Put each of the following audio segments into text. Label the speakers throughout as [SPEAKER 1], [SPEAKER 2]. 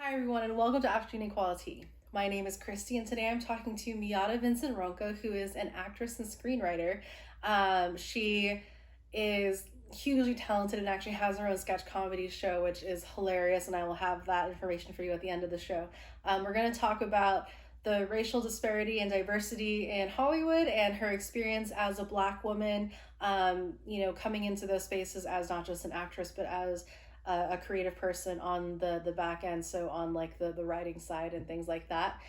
[SPEAKER 1] Hi everyone and welcome to Afternoon Equality. My name is Christy and today I'm talking to Miatta Vincent Ronca, who is an actress and screenwriter. She is hugely talented and actually has her own sketch comedy show, which is hilarious, and I will have that information for you at the end of the show. We're going to talk about the racial disparity and diversity in Hollywood and her experience as a Black woman, coming into those spaces as not just an actress, but as a creative person on the back end, so on like the writing side and things like that.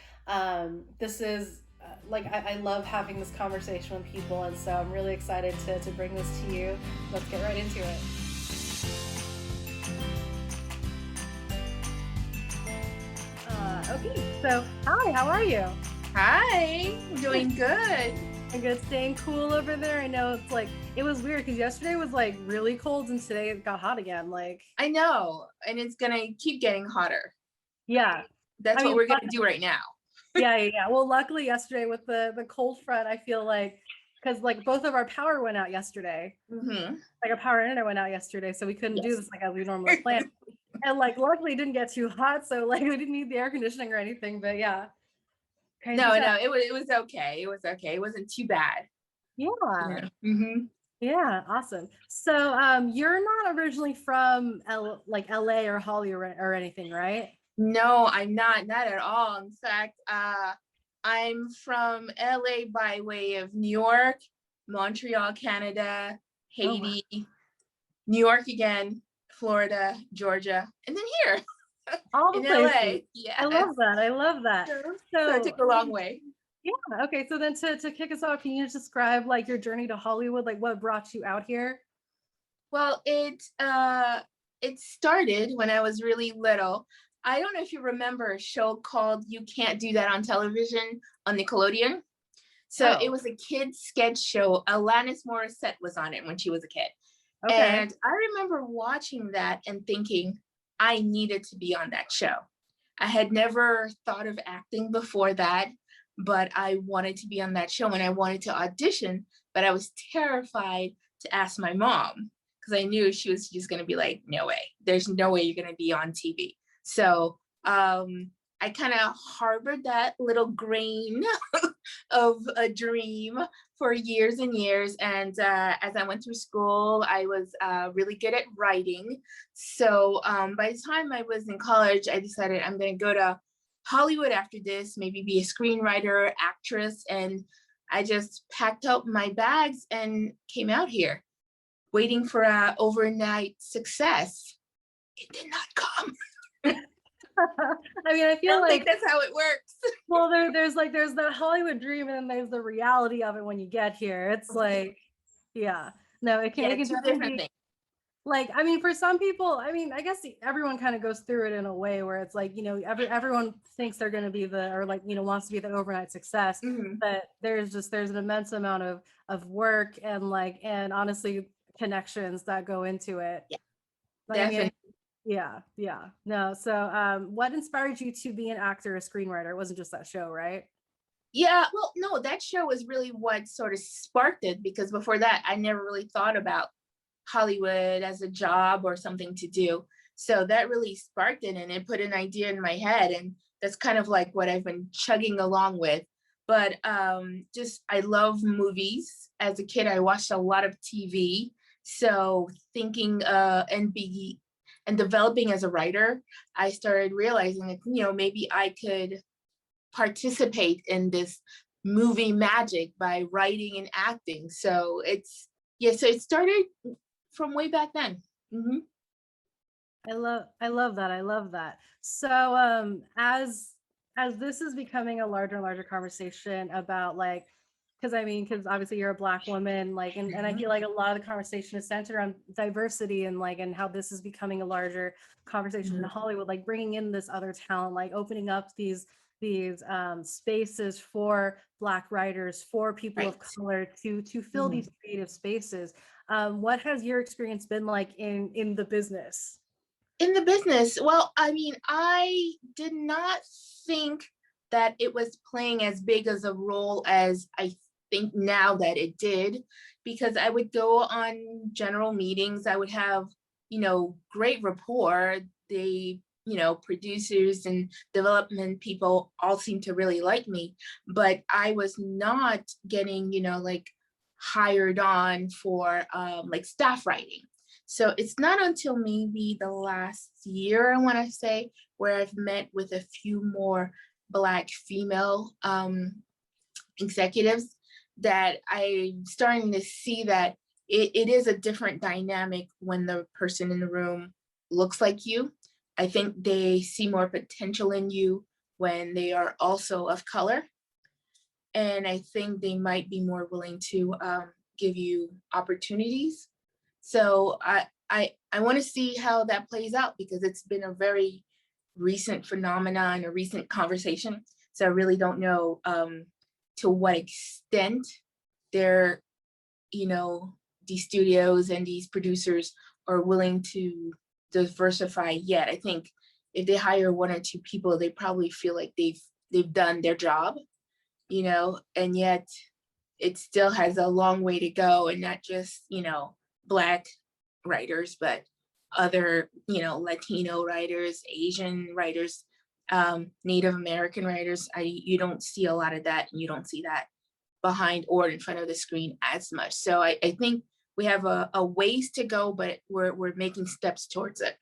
[SPEAKER 1] This is I love having this conversation with people, and so I'm really excited to bring this to you. Let's get right into it. Okay, so hi, how are you?
[SPEAKER 2] Hi, I'm doing good.
[SPEAKER 1] I'm good. Staying cool over there. I know it was weird because yesterday was like really cold and today it got hot again.
[SPEAKER 2] I know, and it's gonna keep getting hotter.
[SPEAKER 1] Yeah,
[SPEAKER 2] That's what we're gonna do right now.
[SPEAKER 1] Yeah. Well, luckily yesterday with the cold front, I feel like, because like both of our power went out yesterday.
[SPEAKER 2] Mm-hmm.
[SPEAKER 1] Like our power internet went out yesterday, so we couldn't do this like as we normally plan. And like luckily it didn't get too hot, so like we didn't need the air conditioning or anything. But yeah.
[SPEAKER 2] No, it was okay. It was okay. It wasn't too bad.
[SPEAKER 1] Yeah.
[SPEAKER 2] Mm-hmm.
[SPEAKER 1] Yeah, awesome. So you're not originally from LA or Hollywood or anything, right?
[SPEAKER 2] No, I'm not at all. In fact, I'm from LA by way of New York, Montreal, Canada, Haiti,
[SPEAKER 1] Oh, wow.
[SPEAKER 2] New York again, Florida, Georgia, and then here
[SPEAKER 1] All the
[SPEAKER 2] in
[SPEAKER 1] places.
[SPEAKER 2] LA. Yeah,
[SPEAKER 1] I love that.
[SPEAKER 2] So I took a long way.
[SPEAKER 1] Yeah. Okay. So then to kick us off, can you just describe like your journey to Hollywood? Like what brought you out here?
[SPEAKER 2] Well, it started when I was really little. I don't know if you remember a show called You Can't Do That on Television on Nickelodeon. So it was a kid's sketch show. Alanis Morissette was on it when she was a kid.
[SPEAKER 1] Okay.
[SPEAKER 2] And I remember watching that and thinking I needed to be on that show. I had never thought of acting before that, but I wanted to be on that show and I wanted to audition, but I was terrified to ask my mom because I knew she was just going to be like, no way, there's no way you're going to be on TV. So I kind of harbored that little grain of a dream for years and years. And as I went through school, I was really good at writing. So by the time I was in college, I decided I'm going to go to Hollywood after this, maybe be a screenwriter, actress. And I just packed up my bags and came out here, waiting for an overnight success. It did not come.
[SPEAKER 1] I mean, I feel
[SPEAKER 2] don't
[SPEAKER 1] like
[SPEAKER 2] think that's how it works.
[SPEAKER 1] Well, there's the Hollywood dream and then there's the reality of it when you get here. It's like, yeah, no, it can
[SPEAKER 2] two
[SPEAKER 1] definitely
[SPEAKER 2] different
[SPEAKER 1] be
[SPEAKER 2] things.
[SPEAKER 1] like, I mean, for some people, I mean, I guess everyone kind of goes through it in a way where it's like, everyone thinks they're going to be wants to be the overnight success, but there's an immense amount of work and honestly connections that go into it.
[SPEAKER 2] Yeah,
[SPEAKER 1] definitely. I mean, yeah. No, so what inspired you to be an actor, a screenwriter? It wasn't just that show, right?
[SPEAKER 2] Yeah, well, no, that show was really what sort of sparked it, because before that, I never really thought about Hollywood as a job or something to do. So that really sparked it and it put an idea in my head. And that's kind of like what I've been chugging along with. But just, I love movies. As a kid, I watched a lot of TV. So thinking and developing as a writer, I started realizing that, maybe I could participate in this movie magic by writing and acting. So so it started from way back then. Mm-hmm.
[SPEAKER 1] I love that. So as this is becoming a larger and larger conversation about because obviously you're a Black woman, and I feel like a lot of the conversation is centered on diversity and how this is becoming a larger conversation in Hollywood, like bringing in this other talent, like opening up these spaces for Black writers, for people of color to fill these creative spaces. What has your experience been like in the business?
[SPEAKER 2] In the business, well, I mean, I did not think that it was playing as big as a role as I think now that it did, because I would go on general meetings. I would have, great rapport. producers and development people all seem to really like me, but I was not getting, like hired on for like staff writing. So it's not until maybe the last year, I want to say, where I've met with a few more Black female executives that I'm starting to see that it is a different dynamic when the person in the room looks like you. I think they see more potential in you when they are also of color. And I think they might be more willing to give you opportunities. So I want to see how that plays out, because it's been a very recent phenomenon, a recent conversation. So I really don't know to what extent they're, these studios and these producers are willing to diversify yet. I think if they hire one or two people, they probably feel like they've done their job, and yet it still has a long way to go, and not just, Black writers, but other, Latino writers, Asian writers, Native American writers. You don't see a lot of that, and you don't see that behind or in front of the screen as much. So I think we have a ways to go, but we're making steps towards it.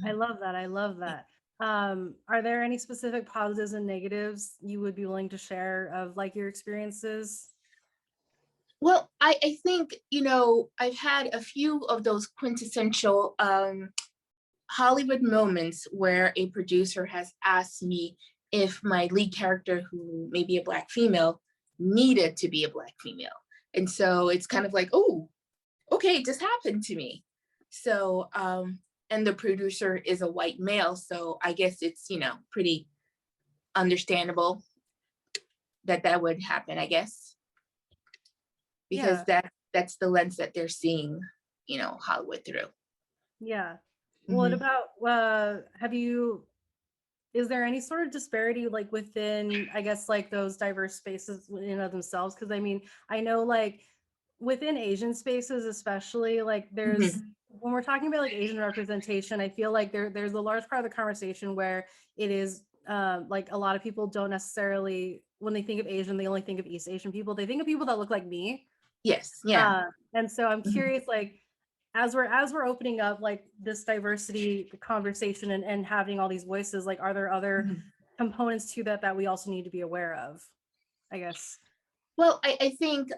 [SPEAKER 1] I love that. I love that. Are there any specific positives and negatives you would be willing to share of like your experiences?
[SPEAKER 2] Well, I think, I've had a few of those quintessential Hollywood moments where a producer has asked me if my lead character, who may be a Black female, needed to be a Black female. And so it's kind of like, oh, okay, it just happened to me. So, and the producer is a white male. So I guess it's, pretty understandable that would happen, I guess, because that's the lens that they're seeing, Hollywood through.
[SPEAKER 1] Yeah.
[SPEAKER 2] Mm-hmm.
[SPEAKER 1] What about, is there any sort of disparity like within, I guess, like those diverse spaces in and of themselves? Because I mean, I know like within Asian spaces, especially, like there's, when we're talking about like Asian representation, I feel like there's a large part of the conversation where it is like a lot of people don't necessarily, when they think of Asian, they only think of East Asian people. They think of people that look like me.
[SPEAKER 2] Yes. Yeah.
[SPEAKER 1] And so I'm curious, like, as we're opening up like this diversity conversation and having all these voices, like, are there other components to that we also need to be aware of, I guess?
[SPEAKER 2] Well, I think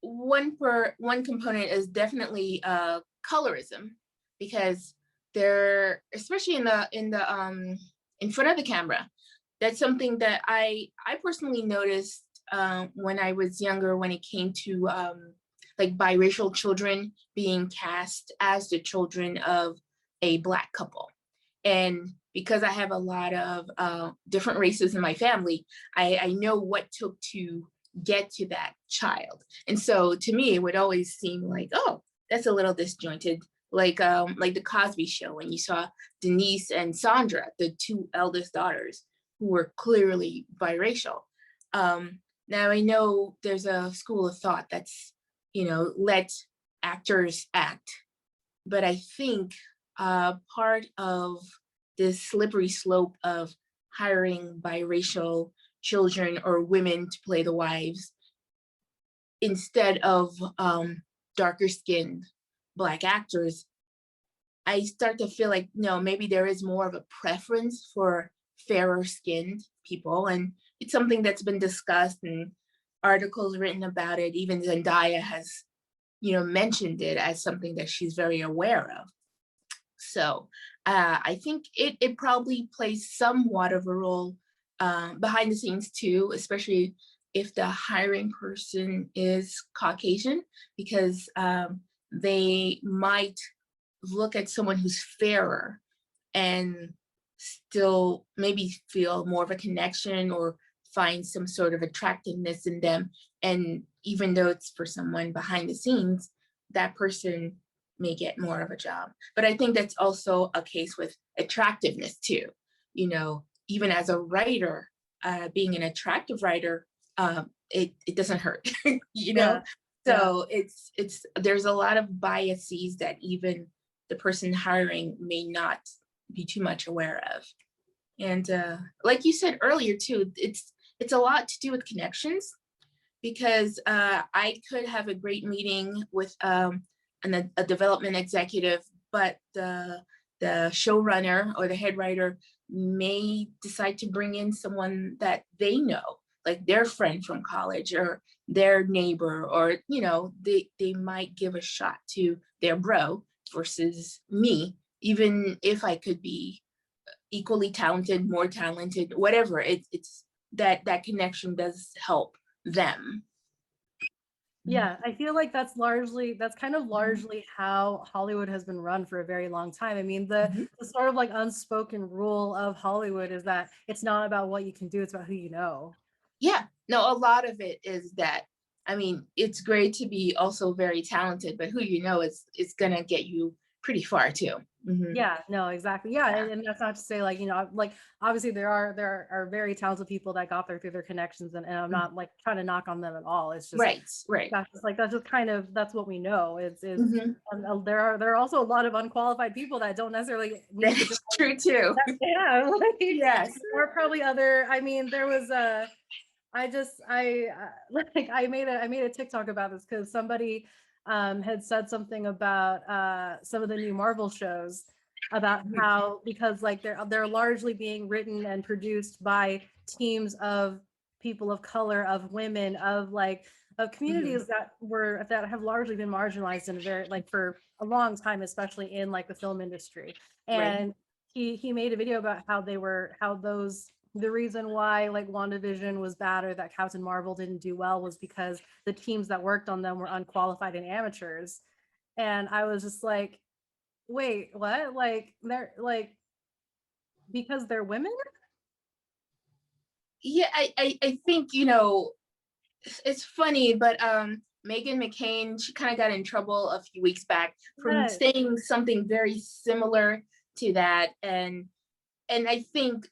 [SPEAKER 2] one component is definitely colorism, because they're, especially in front of the camera, that's something that I personally noticed when I was younger, when it came to like biracial children being cast as the children of a Black couple. And because I have a lot of different races in my family, I know what took to get to that child. And so to me, it would always seem like, oh, that's a little disjointed. Like the Cosby Show, when you saw Denise and Sandra, the two eldest daughters, who were clearly biracial. Now I know there's a school of thought that's, let actors act. But I think part of this slippery slope of hiring biracial children or women to play the wives instead of darker skinned Black actors, I start to feel like, no, maybe there is more of a preference for fairer skinned people. And it's something that's been discussed and articles written about it. Even Zendaya has, mentioned it as something that she's very aware of. So I think it probably plays somewhat of a role behind the scenes too, especially if the hiring person is Caucasian, because they might look at someone who's fairer and still maybe feel more of a connection or find some sort of attractiveness in them. And even though it's for someone behind the scenes, that person may get more of a job. But I think that's also a case with attractiveness too. Even as a writer, being an attractive writer, it doesn't hurt,
[SPEAKER 1] Yeah.
[SPEAKER 2] So it's there's a lot of biases that even the person hiring may not be too much aware of. And like you said earlier too, it's a lot to do with connections, because I could have a great meeting with a development executive, but the showrunner or the head writer may decide to bring in someone that they know, like their friend from college or their neighbor, or, you know, they might give a shot to their bro versus me, even if I could be equally talented, more talented, whatever. It's that connection does help them.
[SPEAKER 1] Yeah, I feel like that's kind of largely how Hollywood has been run for a very long time. I mean, the sort of like unspoken rule of Hollywood is that it's not about what you can do, it's about who you know.
[SPEAKER 2] Yeah, no, a lot of it is that, I mean, it's great to be also very talented, but who you know is gonna get you pretty far too.
[SPEAKER 1] Yeah, no, exactly. Yeah,
[SPEAKER 2] Yeah.
[SPEAKER 1] and that's not to say, like, you know, like obviously there are very talented people that got there through their connections, and I'm not like trying to knock on them at all. It's just
[SPEAKER 2] Right, right.
[SPEAKER 1] that's just kind of that's what we know.
[SPEAKER 2] Mhm.
[SPEAKER 1] And there are also a lot of unqualified people that don't necessarily need the
[SPEAKER 2] That's
[SPEAKER 1] job.
[SPEAKER 2] true too.
[SPEAKER 1] Yeah, like,
[SPEAKER 2] Yes.
[SPEAKER 1] or probably other. I mean, there was like I made a TikTok about this because somebody had said something about some of the new Marvel shows, about how, because like they're largely being written and produced by teams of people of color, of women, of like of communities that have largely been marginalized in a very, like, for a long time, especially in like the film industry.
[SPEAKER 2] Right.
[SPEAKER 1] And he made a video about how the reason why like WandaVision was bad, or that Captain Marvel didn't do well, was because the teams that worked on them were unqualified and amateurs. And I was just like, wait, what? Like, they're like, because they're women?
[SPEAKER 2] Yeah, I think, you know, it's funny, but Meghan McCain, she kind of got in trouble a few weeks back from
[SPEAKER 1] Yes.
[SPEAKER 2] saying something very similar to that. And I think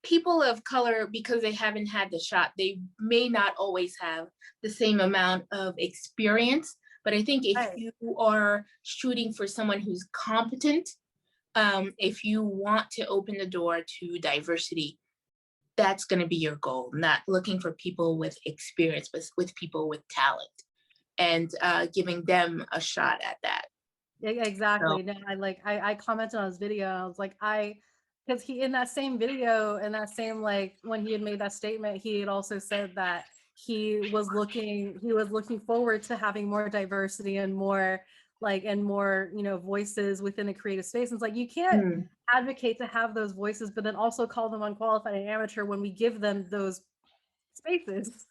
[SPEAKER 2] people of color, because they haven't had the shot, they may not always have the same amount of experience. But I think if
[SPEAKER 1] Right.
[SPEAKER 2] you are shooting for someone who's competent, if you want to open the door to diversity, that's going to be your goal, not looking for people with experience, but with people with talent, and giving them a shot at that.
[SPEAKER 1] Yeah,
[SPEAKER 2] So,
[SPEAKER 1] exactly. No, I commented on his video, and I was like, because he, in that same video, in that same, like, when he had made that statement, he had also said that he was looking forward to having more diversity and more, like, and more, you know, voices within the creative space. And it's like, you can't advocate to have those voices, but then also call them unqualified and amateur when we give them those spaces.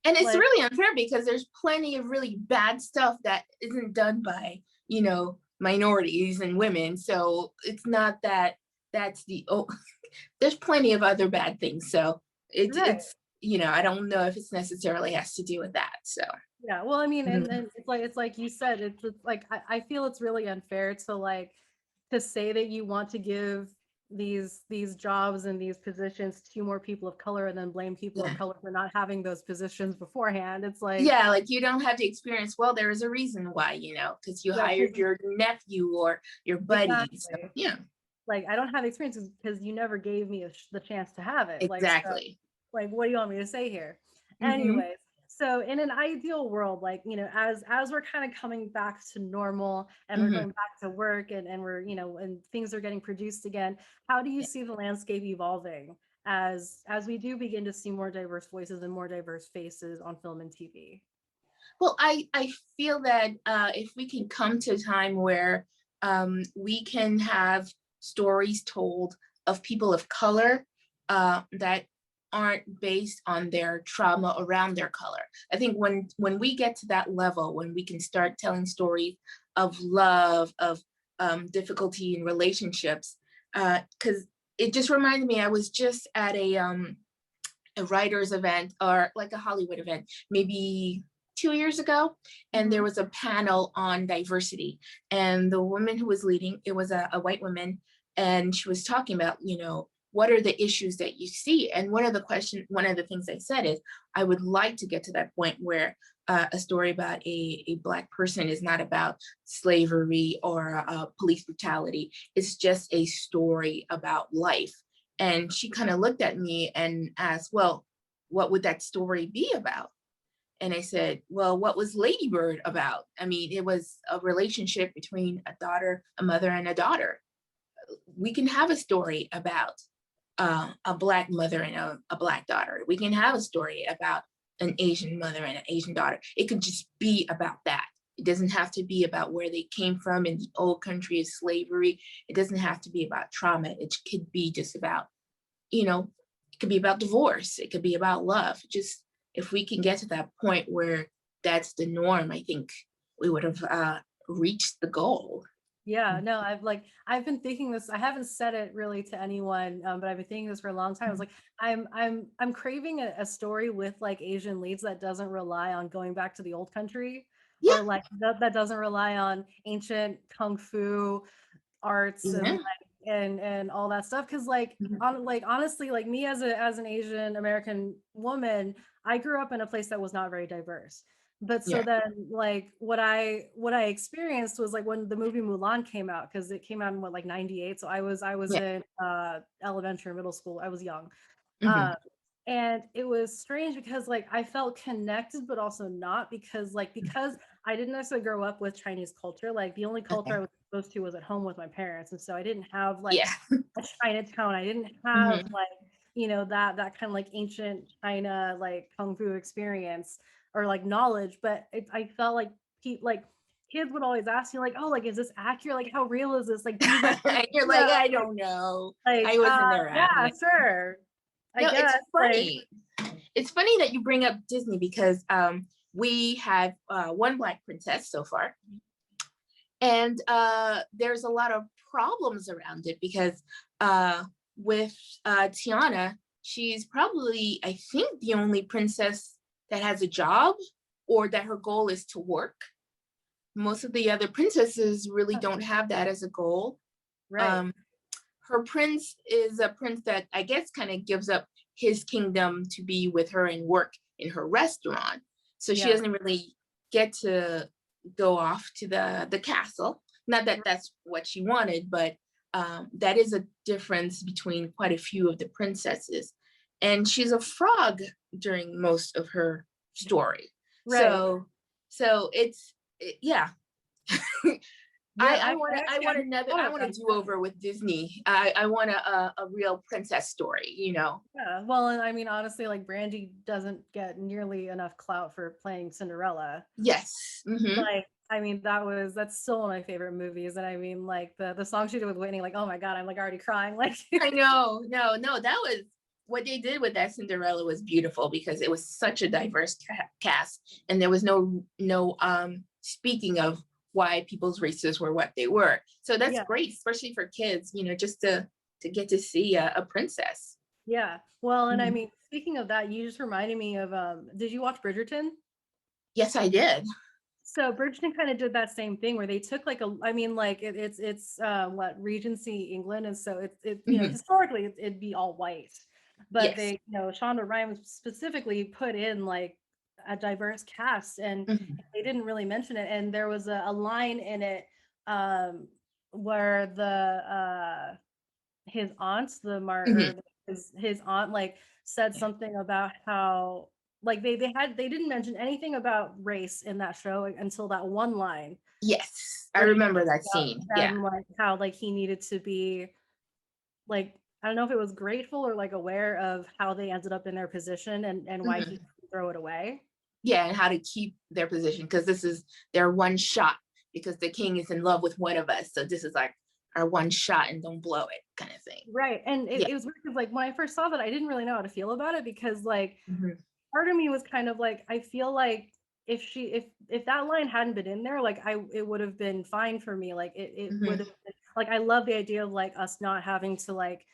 [SPEAKER 2] and it's
[SPEAKER 1] Like,
[SPEAKER 2] really unfair because there's plenty of really bad stuff that isn't done by, you know, minorities and women. So it's not that that's the, oh, there's plenty of other bad things. So
[SPEAKER 1] right.
[SPEAKER 2] it's, you know, I don't know if it's necessarily has to do with that. So.
[SPEAKER 1] Yeah, well, I mean,
[SPEAKER 2] Mhm.
[SPEAKER 1] and it's like you said, it's like I feel it's really unfair to, like, to say that you want to give these jobs and these positions to more people of color, and then blame people of
[SPEAKER 2] Yeah.
[SPEAKER 1] color for not having those positions beforehand. It's like,
[SPEAKER 2] Yeah, like you don't have the experience. Well, there is a reason why, you know, because you
[SPEAKER 1] yeah,
[SPEAKER 2] hired your nephew or your buddy. So,
[SPEAKER 1] exactly.
[SPEAKER 2] yeah,
[SPEAKER 1] Like, I don't have experience because you never gave me the chance to have it. Like, so,
[SPEAKER 2] exactly.
[SPEAKER 1] like, what do you want me to say here?
[SPEAKER 2] Hmm.
[SPEAKER 1] Anyways, so in an ideal world, like, you know, as we're kind of coming back to normal, and we're
[SPEAKER 2] Hmm.
[SPEAKER 1] going back to work, and we're, you know, and things are getting produced again, how do you
[SPEAKER 2] Yeah.
[SPEAKER 1] see the landscape evolving as we do begin to see more diverse voices and more diverse faces on film and TV?
[SPEAKER 2] Well, I feel that if we can come to a time where we can have stories told of people of color that aren't based on their trauma around their color. I think when we get to that level, when we can start telling stories of love, of difficulty in relationships, because it just reminded me, I was just at a writers event, or like a Hollywood event, maybe 2 years ago, and there
[SPEAKER 1] Hmm.
[SPEAKER 2] was a panel on diversity. And the woman who was leading, it was a white woman, and she was talking about, you know, what are the issues that you see? And one of the things I said is, I would like to get to that point where a story about a Black person is not about slavery or police brutality. It's just a story about life. And she kind of looked at me and asked, well, what would that story be about? And I said, well, what was Lady Bird about? I mean, it was a relationship between a mother and a daughter. We can have a story about a Black mother and a Black daughter. We can have a story about an Asian mother and an Asian daughter. It could just be about that. It doesn't have to be about where they came from in the old country of slavery. It doesn't have to be about trauma. It could be just about, it could be about divorce. It could be about love. Just if we can get to that point where that's the norm, I think we would have reached the goal.
[SPEAKER 1] Yeah, no, I've been thinking this. I haven't said it really to anyone, but I've been thinking this for a long time. I was like, I'm craving a story with like Asian leads that doesn't rely on going back to the old country,
[SPEAKER 2] Yeah.
[SPEAKER 1] or like that doesn't rely on ancient kung fu arts
[SPEAKER 2] Yeah.
[SPEAKER 1] and all that stuff. Because honestly, like me as an Asian American woman, I grew up in a place that was not very diverse. But so
[SPEAKER 2] Yeah.
[SPEAKER 1] then like what I experienced was like when the movie Mulan came out, because it came out in what, like 98. So I was
[SPEAKER 2] Yeah.
[SPEAKER 1] in elementary, middle school. I was young.
[SPEAKER 2] Mhm.
[SPEAKER 1] And it was strange because like I felt connected but also not, because I didn't necessarily grow up with Chinese culture. Like the only culture I
[SPEAKER 2] Okay.
[SPEAKER 1] was exposed to was at home with my parents, and so I didn't have like
[SPEAKER 2] Yeah.
[SPEAKER 1] a Chinatown. I didn't have
[SPEAKER 2] Mhm.
[SPEAKER 1] like that kind of like ancient China like kung fu experience or like knowledge. But I felt like like kids would always ask me like, oh, like, is this accurate? Like, how real is this? Like, do you guys
[SPEAKER 2] And you're like, I don't know.
[SPEAKER 1] like
[SPEAKER 2] I wasn't around.
[SPEAKER 1] yeah,
[SPEAKER 2] Yeah.
[SPEAKER 1] sure, I
[SPEAKER 2] No, it's
[SPEAKER 1] guess, like,
[SPEAKER 2] funny. It's funny that you bring up Disney because we have one Black princess so far, and there's a lot of problems around it because with Tiana, she's probably, I think, the only princess that has a job or that her goal is to work. Most of the other princesses really don't have that as a goal.
[SPEAKER 1] right.
[SPEAKER 2] Her prince is a prince that I guess kind of gives up his kingdom to be with her and work in her restaurant. So she
[SPEAKER 1] Yeah.
[SPEAKER 2] doesn't really get to go off to the castle. Not that that's what she wanted, but that is a difference between quite a few of the princesses. And she's a frog during most of her story.
[SPEAKER 1] Right.
[SPEAKER 2] So yeah.
[SPEAKER 1] Yeah,
[SPEAKER 2] I want to. I
[SPEAKER 1] actually
[SPEAKER 2] want
[SPEAKER 1] hadn't
[SPEAKER 2] another.
[SPEAKER 1] thought
[SPEAKER 2] I
[SPEAKER 1] of
[SPEAKER 2] want to
[SPEAKER 1] that.
[SPEAKER 2] do over with Disney. I want a real princess story.
[SPEAKER 1] Yeah. Well, and I mean, honestly, like Brandy doesn't get nearly enough clout for playing Cinderella.
[SPEAKER 2] Yes. Mm-hmm.
[SPEAKER 1] Like, I mean, that's still one of my favorite movies. And I mean, like the song she did with Whitney, like, oh my God, I'm like already crying. Like,
[SPEAKER 2] I know. No. That was what they did with that Cinderella was beautiful because it was such a diverse cast, and there was no speaking of why people's races were what they were. So that's
[SPEAKER 1] yeah,
[SPEAKER 2] great, especially for kids. Just to get to see a princess.
[SPEAKER 1] yeah. Well, and I
[SPEAKER 2] Mhm.
[SPEAKER 1] mean, speaking of that, you just reminded me of did you watch Bridgerton?
[SPEAKER 2] Yes, I did.
[SPEAKER 1] So Bridgerton kind of did that same thing where they took like I mean, like it's what Regency England, and so
[SPEAKER 2] Mhm.
[SPEAKER 1] historically it'd be all white, but
[SPEAKER 2] Yes.
[SPEAKER 1] they Shonda Rhimes specifically put in like a diverse cast, and
[SPEAKER 2] Mhm.
[SPEAKER 1] they didn't really mention it, and there was a line in it um where his aunt,
[SPEAKER 2] Mhm.
[SPEAKER 1] his aunt like said something about how like they didn't mention anything about race in that show until that one line
[SPEAKER 2] Yes, I
[SPEAKER 1] where she
[SPEAKER 2] remember that
[SPEAKER 1] talked
[SPEAKER 2] scene.
[SPEAKER 1] about
[SPEAKER 2] Yeah.
[SPEAKER 1] them like how like he needed to be like, I don't know if it was grateful or like aware of how they ended up in their position and why he
[SPEAKER 2] Mhm.
[SPEAKER 1] couldn't throw it away.
[SPEAKER 2] Yeah, and how to keep their position because this is their one shot because the king is in love with one of us. So this is like our one shot and don't blow it kind of thing.
[SPEAKER 1] Right. And
[SPEAKER 2] Yeah.
[SPEAKER 1] it was weird because like when I first saw that, I didn't really know how to feel about it because like
[SPEAKER 2] Mhm.
[SPEAKER 1] part of me was kind of like, I feel like if that line hadn't been in there, like it would have been fine for me. Like it would
[SPEAKER 2] Mhm.
[SPEAKER 1] have been, like I love the idea of like us not having to like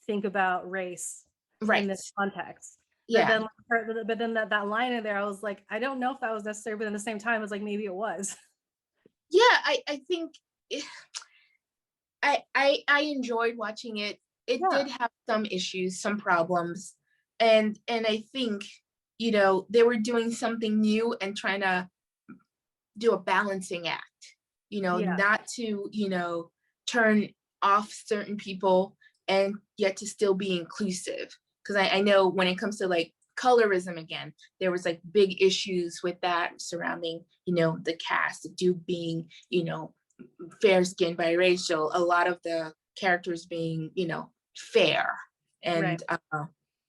[SPEAKER 1] think about race in
[SPEAKER 2] Right.
[SPEAKER 1] this context. But
[SPEAKER 2] Yeah.
[SPEAKER 1] then that line in there, I was like, I don't know if that was necessary, but at the same time, I was like, maybe it was.
[SPEAKER 2] Yeah, I think I enjoyed watching it it did have some issues, some problems. And I think, they were doing something new and trying to do a balancing act, not to, turn off certain people and yet to still be inclusive. Because I know when it comes to like colorism again, there was like big issues with that surrounding, the cast, the Duke being, fair-skinned, biracial, a lot of the characters being, fair. And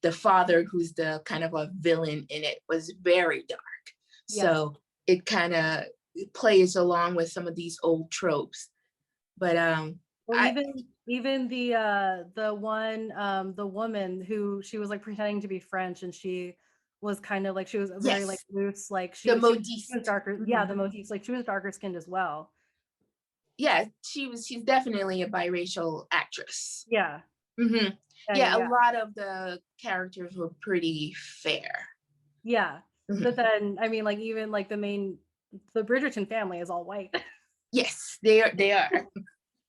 [SPEAKER 2] the father, who's the kind of a villain in it, was very dark. So it kind of plays along with some of these old tropes. But
[SPEAKER 1] well, even the woman who she was like pretending to be French, and she was kind of like, she was very like loose, like she was darker. Yeah, the motifs, like she was darker skinned as well.
[SPEAKER 2] Yeah, she's definitely a biracial actress.
[SPEAKER 1] Yeah.
[SPEAKER 2] Mm-hmm. Yeah, a lot of the characters were pretty fair.
[SPEAKER 1] Yeah. Mm-hmm. But then, I mean, like even like the Bridgerton family is all white.
[SPEAKER 2] Yes, they are.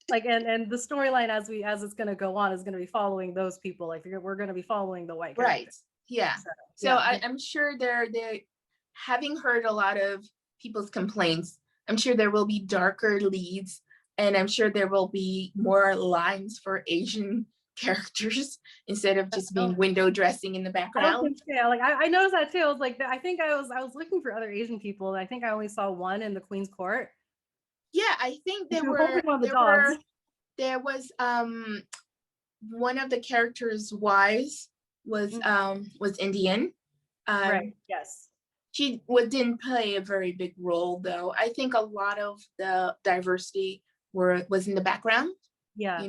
[SPEAKER 1] Like, and the storyline as it's going to go on is going to be following those people. Like we're going to be following the white characters.
[SPEAKER 2] Right. Yeah. So I'm sure they're having heard a lot of people's complaints. I'm sure there will be darker leads, and I'm sure there will be more lines for Asian characters instead of just being window dressing in the background.
[SPEAKER 1] Like I noticed that too. I was like, I think I was looking for other Asian people, and I think I only saw one in the Queen's Court.
[SPEAKER 2] Yeah, I think there was one of the characters' wives was Indian.
[SPEAKER 1] Right. Yes.
[SPEAKER 2] She didn't play a very big role, though. I think a lot of the diversity was in the background.
[SPEAKER 1] Yeah,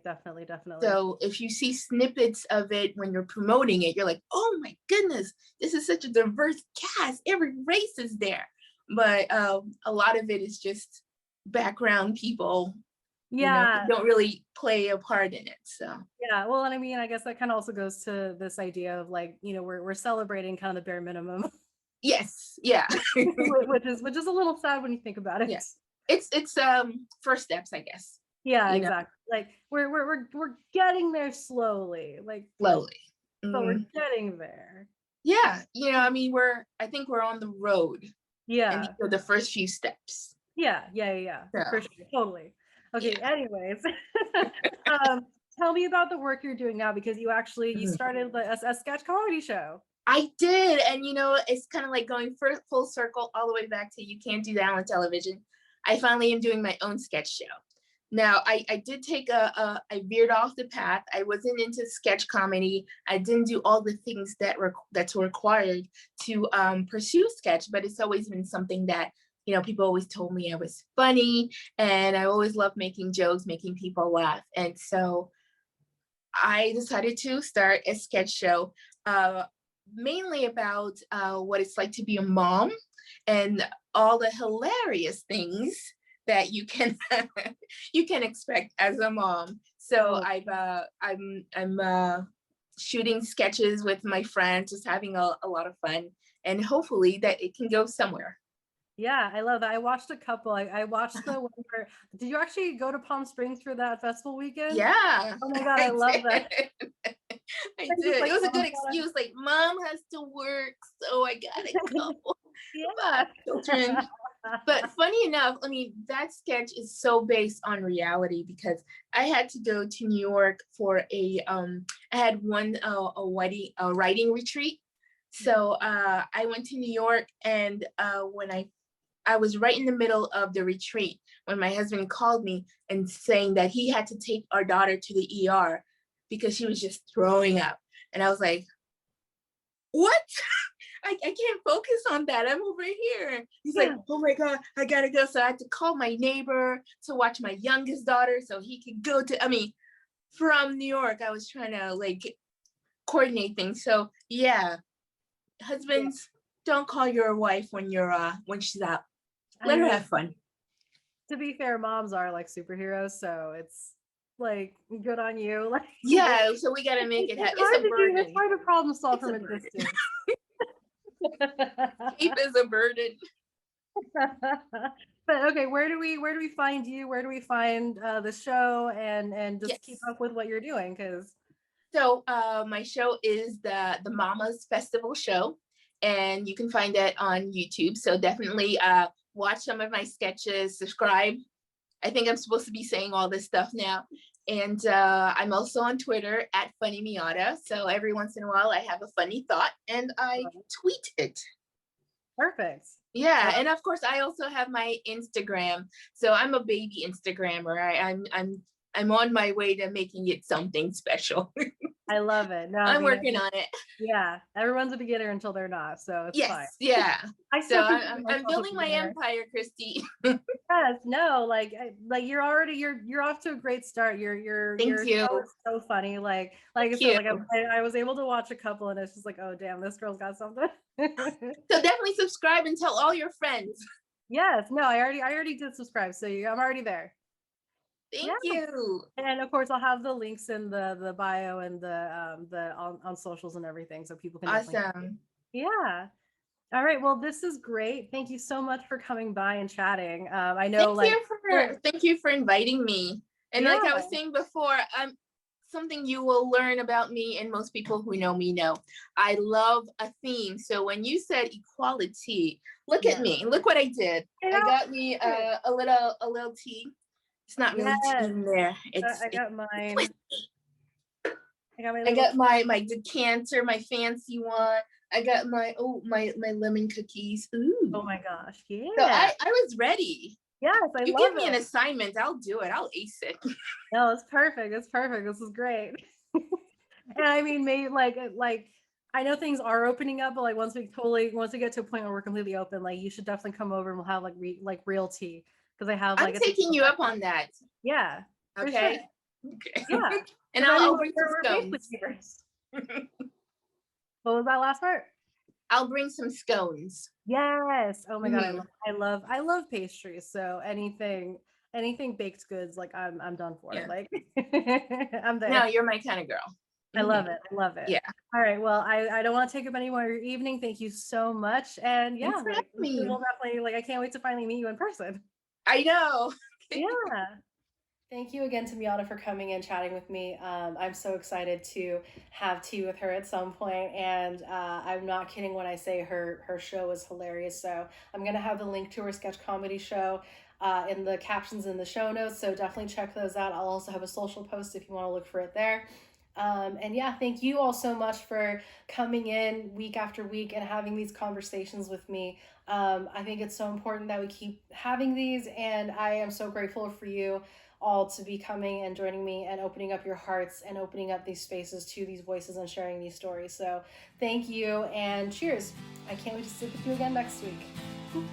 [SPEAKER 1] definitely.
[SPEAKER 2] So if you see snippets of it when you're promoting it, you're like, oh my goodness, this is such a diverse cast. Every race is there. But a lot of it is just background people. Don't really play a part in it. So
[SPEAKER 1] yeah, well, and I mean, I guess that kind of also goes to this idea of like, we're celebrating kind of the bare minimum.
[SPEAKER 2] Yes, yeah.
[SPEAKER 1] which is a little sad when you think about it.
[SPEAKER 2] Yes, it's first steps, I guess.
[SPEAKER 1] Yeah, exactly. Like we're getting there slowly, like
[SPEAKER 2] slowly,
[SPEAKER 1] but we're getting there.
[SPEAKER 2] Yeah, I mean, I think we're on the road.
[SPEAKER 1] Yeah,
[SPEAKER 2] and these are the first few steps.
[SPEAKER 1] Yeah, so. For sure, totally. Okay, anyways, tell me about the work you're doing now, because you actually you started a sketch comedy show.
[SPEAKER 2] I did, and it's kind of like going full circle all the way back to You Can't Do That on Television. I finally am doing my own sketch show. Now, I did take I veered off the path. I wasn't into sketch comedy. I didn't do all the things that's required to pursue sketch, but it's always been something that, people always told me I was funny, and I always loved making jokes, making people laugh. And so I decided to start a sketch show, mainly about what it's like to be a mom and all the hilarious things that you can expect as a mom. So I'm shooting sketches with my friends, just having a lot of fun, and hopefully that it can go somewhere.
[SPEAKER 1] Yeah, I love that. I watched a couple. I watched the one where, did you actually go to Palm Springs for that festival weekend?
[SPEAKER 2] Yeah.
[SPEAKER 1] Oh my God, I love that.
[SPEAKER 2] I did. Like, it was a good excuse. Like, mom has to work, so I gotta go.
[SPEAKER 1] Yeah.
[SPEAKER 2] Children. But funny enough, I mean, that sketch is so based on reality, because I had to go to New York for I had one a writing retreat. So I went to New York, and when I was right in the middle of the retreat when my husband called me and saying that he had to take our daughter to the ER because she was just throwing up. And I was like, what? I can't focus on that. I'm over here. He's like, oh my God, I gotta go. So I had to call my neighbor to watch my youngest daughter so he could go from New York, I was trying to like coordinate things. So yeah, husbands, don't call your wife when she's out. Let her have fun.
[SPEAKER 1] To be fair, moms are like superheroes, so it's like good on you. Like,
[SPEAKER 2] yeah, so we gotta make it happen. It's a burden.
[SPEAKER 1] It's hard to problem solve from a distance.
[SPEAKER 2] Cape is a burden.
[SPEAKER 1] But okay, where do we find you? Where do we find the show and just keep
[SPEAKER 2] Yes.
[SPEAKER 1] up with what you're doing? Because
[SPEAKER 2] So my show is the Mamas Festival show, and you can find that on YouTube. So definitely watch some of my sketches, subscribe. I think I'm supposed to be saying all this stuff now. And I'm also on Twitter at Funny Miatta. So every once in a while I have a funny thought and I tweet it.
[SPEAKER 1] perfect.
[SPEAKER 2] Yeah, and of course I also have my Instagram. So I'm a baby Instagrammer. I'm on my way to making it something special.
[SPEAKER 1] I love it. No,
[SPEAKER 2] I'm working on it.
[SPEAKER 1] yeah, everyone's a beginner until they're not, so it's fine.
[SPEAKER 2] Yes, yeah.
[SPEAKER 1] I
[SPEAKER 2] So
[SPEAKER 1] still consider
[SPEAKER 2] I'm
[SPEAKER 1] myself a
[SPEAKER 2] building my
[SPEAKER 1] beginner.
[SPEAKER 2] empire, Christy.
[SPEAKER 1] Yes, no, like you're already you're off to a great start.
[SPEAKER 2] Thank
[SPEAKER 1] Your
[SPEAKER 2] you.
[SPEAKER 1] show is so funny. Like I
[SPEAKER 2] Thank
[SPEAKER 1] said,
[SPEAKER 2] you.
[SPEAKER 1] like I was able to watch a couple, and it's just like, oh damn, this girl's got something.
[SPEAKER 2] So definitely subscribe and tell all your friends.
[SPEAKER 1] Yes, no, I already did subscribe, so I'm already there.
[SPEAKER 2] Thank
[SPEAKER 1] Yeah.
[SPEAKER 2] you.
[SPEAKER 1] And of course, I'll have the links in the bio and the on socials and everything, so people can definitely.
[SPEAKER 2] Awesome.
[SPEAKER 1] Yeah. All right. Well, this is great. Thank you so much for coming by and chatting. I know,
[SPEAKER 2] Thank you for inviting me. And like I was saying before, something you will learn about me, and most people who know me know, I love a theme. So when you said equality, look at me. Look what I did. I got me a little tea. It's not really tea in there.
[SPEAKER 1] I got mine.
[SPEAKER 2] I got my decanter, my fancy one. I got my lemon cookies. Ooh.
[SPEAKER 1] Oh my gosh. Yeah.
[SPEAKER 2] So I was ready.
[SPEAKER 1] Yes, I love it.
[SPEAKER 2] You give me an assignment, I'll do it. I'll ace it.
[SPEAKER 1] No, it's perfect. It's perfect. This is great. And I mean, maybe like I know things are opening up, but like once we get to a point where we're completely open, like you should definitely come over and we'll have like real tea, because I have like
[SPEAKER 2] I'm taking you up on that.
[SPEAKER 1] Yeah.
[SPEAKER 2] Okay.
[SPEAKER 1] Sure.
[SPEAKER 2] Okay.
[SPEAKER 1] Yeah.
[SPEAKER 2] And I'll bring some scones.
[SPEAKER 1] What was that last part?
[SPEAKER 2] I'll bring some scones.
[SPEAKER 1] Yes. Oh my God. I love pastries. So anything baked goods, like I'm done for.
[SPEAKER 2] Yeah.
[SPEAKER 1] Like I'm there.
[SPEAKER 2] No, you're my kind of girl.
[SPEAKER 1] I love it. I love it.
[SPEAKER 2] Yeah.
[SPEAKER 1] All right. Well, I don't want to take up any more of your evening. Thank you so much. And yeah, like, we'll definitely, like, I can't wait to finally meet you in person.
[SPEAKER 2] I know.
[SPEAKER 1] Yeah. Thank you again to Miatta for coming and chatting with me. I'm so excited to have tea with her at some point, and I'm not kidding when I say her show is hilarious. So I'm gonna have the link to her sketch comedy show in the captions in the show notes. So definitely check those out. I'll also have a social post if you want to look for it there. And yeah, thank you all so much for coming in week after week and having these conversations with me. I think it's so important that we keep having these, and I am so grateful for you all to be coming and joining me and opening up your hearts and opening up these spaces to these voices and sharing these stories. So thank you and cheers. I can't wait to sit with you again next week.